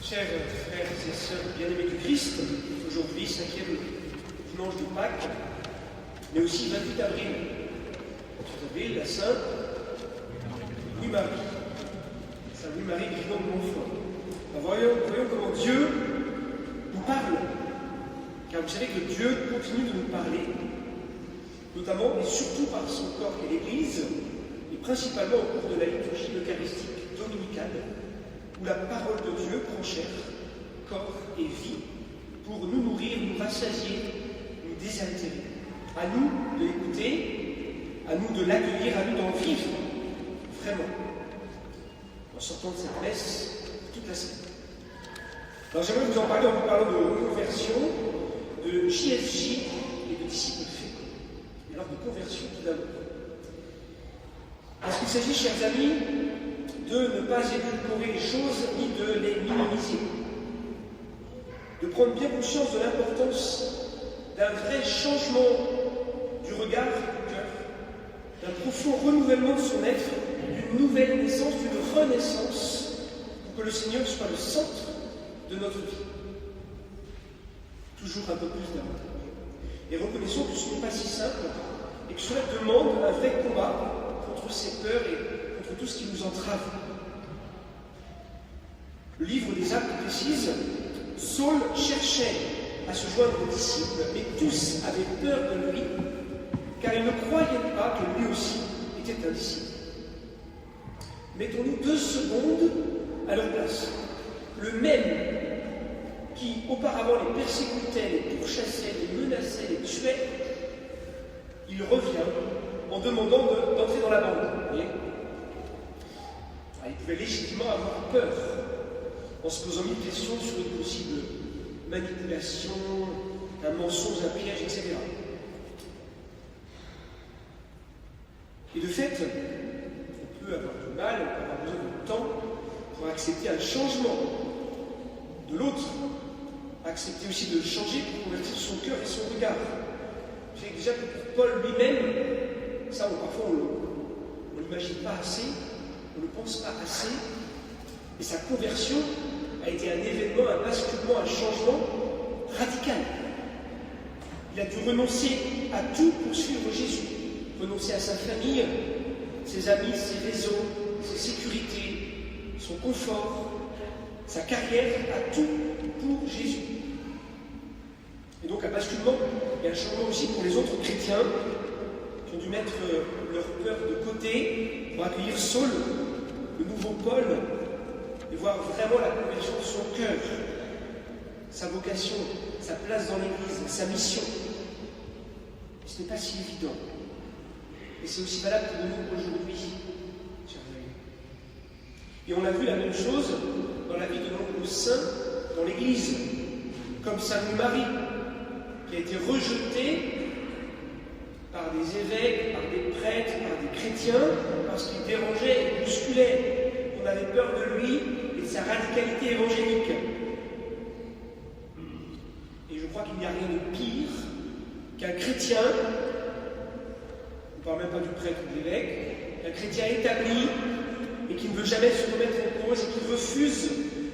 Chers frères et sœurs bien-aimés du Christ, aujourd'hui, 5e dimanche de Pâques, mais aussi 28 avril. 28 avril, la Sainte Louis-Marie. Sainte Louis-Marie, Grignon de Montfort. Voyons comment Dieu nous parle. Car vous savez que Dieu continue de nous parler, notamment et surtout par son corps qu'est l'Église, et principalement au cours de la liturgie eucharistique dominicale, où la parole de Dieu prend chair, corps et vie, pour nous nourrir, nous rassasier, nous désaltérer. À nous de l'écouter, à nous de l'accueillir, à nous d'en vivre, vraiment, en sortant de cette messe toute la semaine. Alors j'aimerais vous en parler en vous parlant de conversion, de JSJ et de disciples faits. Et alors de conversion tout d'abord. Parce qu'il s'agit, chers amis, de ne pas édulcorer les choses ni de les minimiser. De prendre bien conscience de l'importance d'un vrai changement du regard du cœur, d'un profond renouvellement de son être, d'une nouvelle naissance, d'une renaissance, pour que le Seigneur soit le centre de notre vie. Toujours un peu plus davantage. Et reconnaissons que ce n'est pas si simple et que cela demande un vrai combat contre ces peurs et contre tout ce qui nous entrave. Le livre des Actes précise, Saul cherchait à se joindre aux disciples, mais tous avaient peur de lui, car ils ne croyaient pas que lui aussi était un disciple. Mettons-nous 2 secondes à leur place. Le même qui auparavant les persécutait, les pourchassait, les menaçait, les tuait, il revient en demandant d'entrer dans la bande. Vous voyez ? Il pouvait légitimement avoir peur, en se posant 1000 questions sur une possible manipulation, un mensonge, un piège, etc. Et de fait, on peut avoir du mal, on peut avoir besoin de temps pour accepter un changement de l'autre, accepter aussi de changer pour convertir son cœur et son regard. Je sais déjà que pour Paul lui-même, ça parfois on ne l'imagine pas assez, on ne pense pas assez, et sa conversion a été un événement, un basculement, un changement radical. Il a dû renoncer à tout pour suivre Jésus, renoncer à sa famille, ses amis, ses réseaux, ses sécurités, son confort, sa carrière, à tout pour Jésus. Et donc un basculement et un changement aussi pour les autres chrétiens qui ont dû mettre leur peur de côté pour accueillir Saul, le nouveau Paul, et voir vraiment la conversion de son cœur, sa vocation, sa place dans l'Église, sa mission. Et ce n'est pas si évident. Et c'est aussi valable pour nous aujourd'hui, chers amis. Et on a vu la même chose dans la vie de nombreux saints dans l'Église, comme Sainte Louis-Marie, qui a été rejetée par des évêques, par des prêtres, par des chrétiens, parce qu'il dérangeait et bousculait. On avait peur de lui et de sa radicalité évangélique. Et je crois qu'il n'y a rien de pire qu'un chrétien, on ne parle même pas du prêtre ou de l'évêque, un chrétien établi et qui ne veut jamais se remettre en cause et qui refuse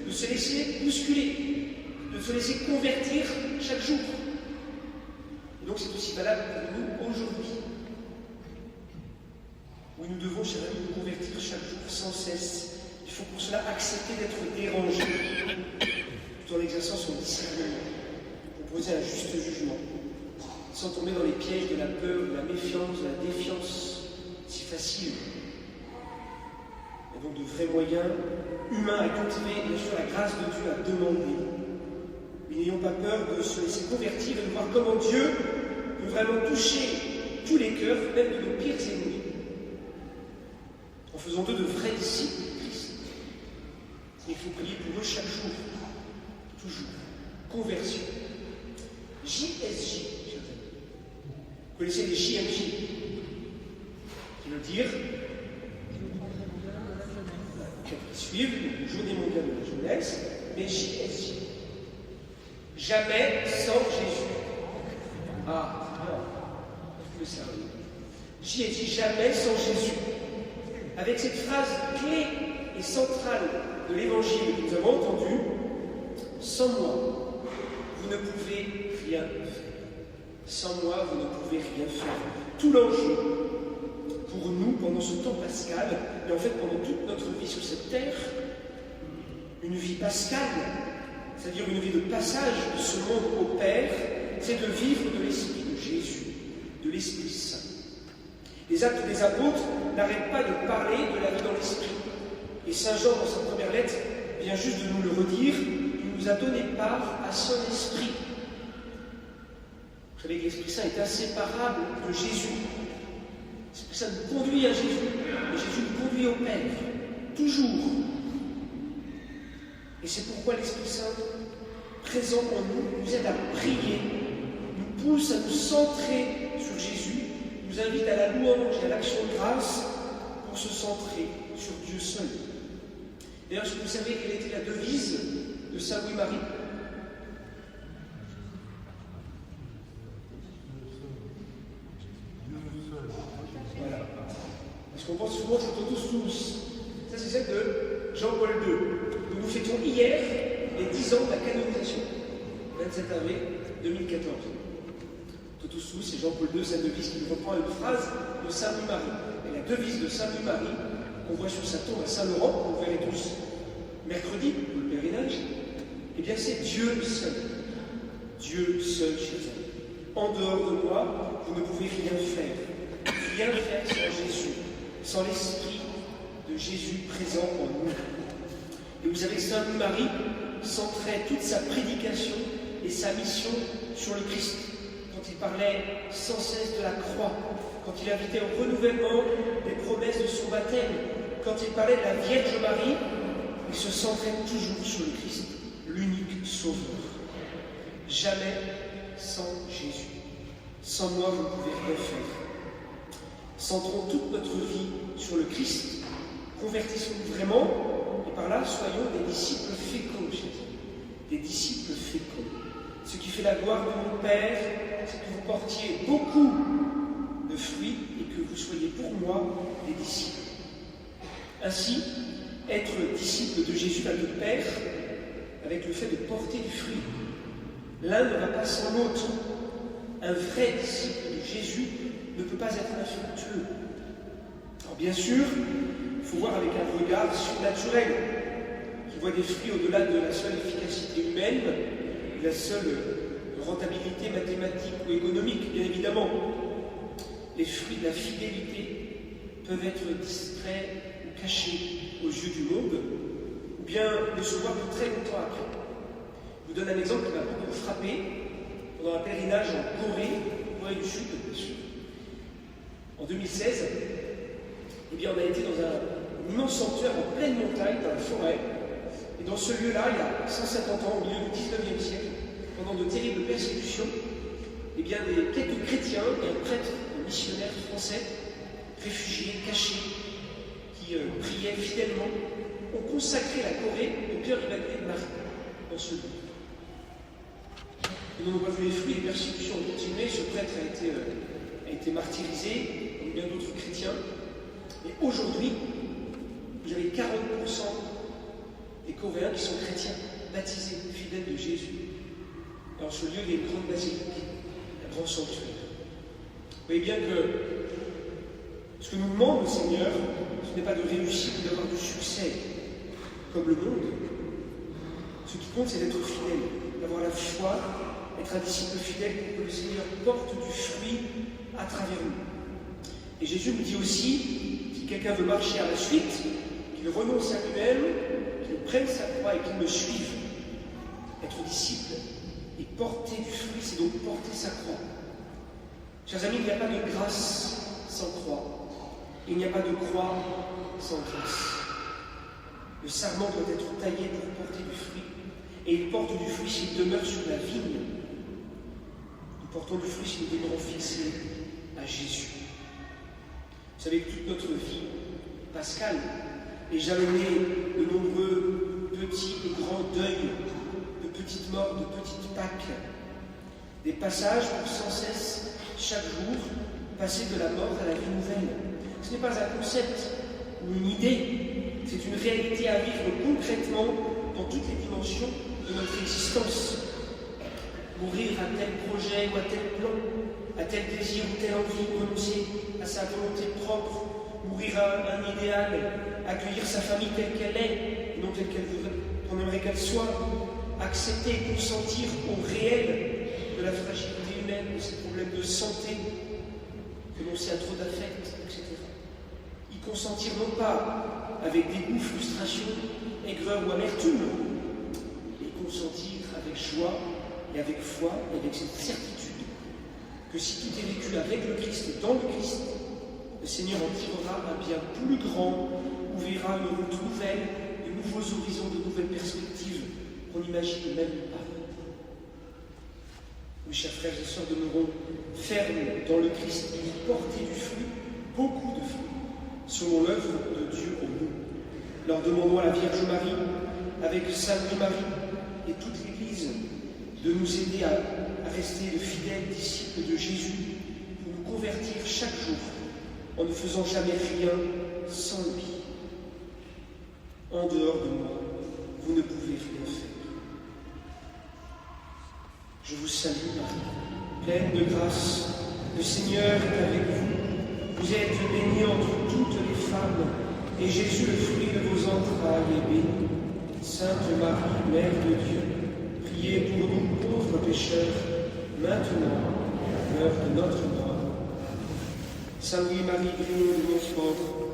de se laisser bousculer, de se laisser convertir chaque jour. Et donc c'est aussi valable pour nous aujourd'hui, où nous devons, chers amis, nous convertir chaque jour sans cesse. Il faut pour cela accepter d'être dérangé, tout en exerçant son discernement, pour poser un juste jugement, sans tomber dans les pièges de la peur, de la méfiance, de la défiance, si facile. Et donc de vrais moyens humains à cultiver, bien sûr la grâce de Dieu à demander. Mais n'ayons pas peur de se laisser convertir et de voir comment Dieu peut vraiment toucher tous les cœurs, même de nos pires ennemis, en faisant d'eux de vrais disciples de Christ. Et il faut prier pour eux chaque jour, toujours. Conversion. JSJ, chers amis. Vous connaissez les JMJ, qui veut dire qui suivent le Journée mondiale de la jeunesse, mais JSJ. Jamais sans Jésus. Ah, le sérieux. JSJ, jamais sans Jésus. Avec cette phrase clé et centrale de l'évangile que nous avons entendu, sans moi, vous ne pouvez rien faire. Sans moi, vous ne pouvez rien faire. Tout l'enjeu pour nous, pendant ce temps pascal, et en fait pendant toute notre vie sur cette terre, une vie pascale, c'est-à-dire une vie de passage de ce monde au Père, c'est de vivre de l'Esprit de Jésus, de l'Esprit Saint. Les actes des apôtres n'arrêtent pas de parler de la vie dans l'Esprit. Et Saint Jean, dans sa première lettre, vient juste de nous le redire, il nous a donné part à son Esprit. Vous savez que l'Esprit Saint est inséparable de Jésus. L'Esprit Saint nous conduit à Jésus, et Jésus nous conduit au Père, toujours. Et c'est pourquoi l'Esprit Saint, présent en nous, nous aide à prier, nous pousse à nous centrer sur Jésus, nous invite à la louange et à l'action de grâce pour se centrer sur Dieu seul. D'ailleurs, est-ce que vous savez quelle était la devise de Saint Louis-Marie ? Voilà. Parce qu'on pense souvent tous. Ça, c'est celle de Jean-Paul II. Nous fêtons hier les 10 ans de la canonisation, 27 avril 2014. Totus, c'est Jean-Paul II, sa devise qui reprend une phrase de Saint Louis-Marie. Et la devise de Saint Louis-Marie, qu'on voit sur sa tombe à Saint-Laurent, vous verrez tous mercredi, pour le pèlerinage, eh bien c'est Dieu seul. Dieu seul chez vous. En dehors de moi, vous ne pouvez rien faire. Rien faire sans Jésus, sans l'Esprit de Jésus présent en nous. Et vous savez que Saint Louis-Marie centrait toute sa prédication et sa mission sur le Christ. Quand il parlait sans cesse de la croix, quand il invitait au renouvellement des promesses de son baptême, quand il parlait de la Vierge Marie, il se centrait toujours sur le Christ, l'unique Sauveur. Jamais sans Jésus. Sans moi, vous ne pouvez rien faire. Centrons toute notre vie sur le Christ. Convertissons-nous vraiment, et par là, soyons des disciples féconds, Jésus. Des disciples féconds. Ce qui fait la gloire de mon Père, c'est que vous portiez beaucoup de fruits et que vous soyez pour moi des disciples. Ainsi, être disciple de Jésus va de pair avec le fait de porter du fruit. L'un ne va pas sans l'autre. Un vrai disciple de Jésus ne peut pas être infructueux. Alors bien sûr, il faut voir avec un regard surnaturel, qui voit des fruits au-delà de la seule efficacité humaine, de la seule rentabilité mathématique ou économique, bien évidemment. Les fruits de la fidélité peuvent être distraits ou cachés aux yeux du monde, ou bien ne se voir que très longtemps après. Je vous donne un exemple qui m'a beaucoup frappé pendant un pèlerinage en Corée du Sud, bien sûr. En 2016, eh bien, on a été dans un immense sanctuaire en pleine montagne, dans la forêt. Et dans ce lieu-là, il y a 150 ans, au milieu du 19e siècle, pendant de terribles persécutions, eh bien, quelques chrétiens et un prêtre, un missionnaire français, réfugiés, cachés, qui priaient fidèlement, ont consacré la Corée au cœur immaculé de Marie, dans ce lieu. Et nous n'avons pas vu les fruits, les persécutions ont continué, ce prêtre a été martyrisé, comme bien d'autres chrétiens. Et aujourd'hui, vous avez 40% des Coréens qui sont chrétiens, baptisés, fidèles de Jésus. Dans ce lieu, il y a une grande basilique, un grand sanctuaire. Vous voyez bien que ce que nous demande le Seigneur, ce n'est pas de réussir ou d'avoir du succès, comme le monde. Ce qui compte, c'est d'être fidèle, d'avoir la foi, être un disciple fidèle pour que le Seigneur porte du fruit à travers nous. Et Jésus nous dit aussi, si quelqu'un veut marcher à la suite, qu'il renonce à lui-même, qu'il prenne sa croix et qu'il me suive. Être disciple et porter du fruit, c'est donc porter sa croix. Chers amis, il n'y a pas de grâce sans croix. Il n'y a pas de croix sans grâce. Le sarment doit être taillé pour porter du fruit. Et il porte du fruit s'il demeure sur la vigne. Nous portons du fruit si nous demeurons fixés à Jésus. Vous savez que toute notre vie pascale est jalonnée de nombreux petits et grands deuils, de petites morts, de petites Pâques, des passages pour sans cesse, chaque jour, passer de la mort à la vie nouvelle. Ce n'est pas un concept ou une idée, c'est une réalité à vivre concrètement dans toutes les dimensions de notre existence. Mourir à tel projet ou à tel plan, à tel désir ou telle envie, renoncer à sa volonté propre, mourir à un idéal, accueillir sa famille telle qu'elle est, non telle qu'on aimerait qu'elle soit, accepter et consentir au réel de la fragilité humaine, de ces problèmes de santé, que l'on sait à trop d'affect, etc. Y consentir non pas avec dégoût, frustration, aigreur ou amertume, mais consentir avec joie et avec foi et avec cette certitude que si tout est vécu avec le Christ et dans le Christ, le Seigneur en tirera un bien plus grand, ouvrira une route nouvelle, de nouveaux horizons, de nouvelles perspectives qu'on n'imagine même pas. Mes chers frères et sœurs, demeurons fermes dans le Christ et porter du fruit, beaucoup de fruits, selon l'œuvre de Dieu en nous. Alors demandons à la Vierge Marie, avec Sainte Marie et toute l'Église, de nous aider à rester de fidèles disciples de Jésus, pour nous convertir chaque jour, en ne faisant jamais rien sans lui. En dehors de moi, vous ne pouvez rien faire. Je vous salue, Marie, pleine de grâce. Le Seigneur est avec vous. Vous êtes bénie entre toutes les femmes, et Jésus, le fruit de vos entrailles, est béni. Sainte Marie, Mère de Dieu, priez pour nous pauvres pécheurs, maintenant et à l'heure de notre mort. Saint Louis-Marie, Grignon de Montfort,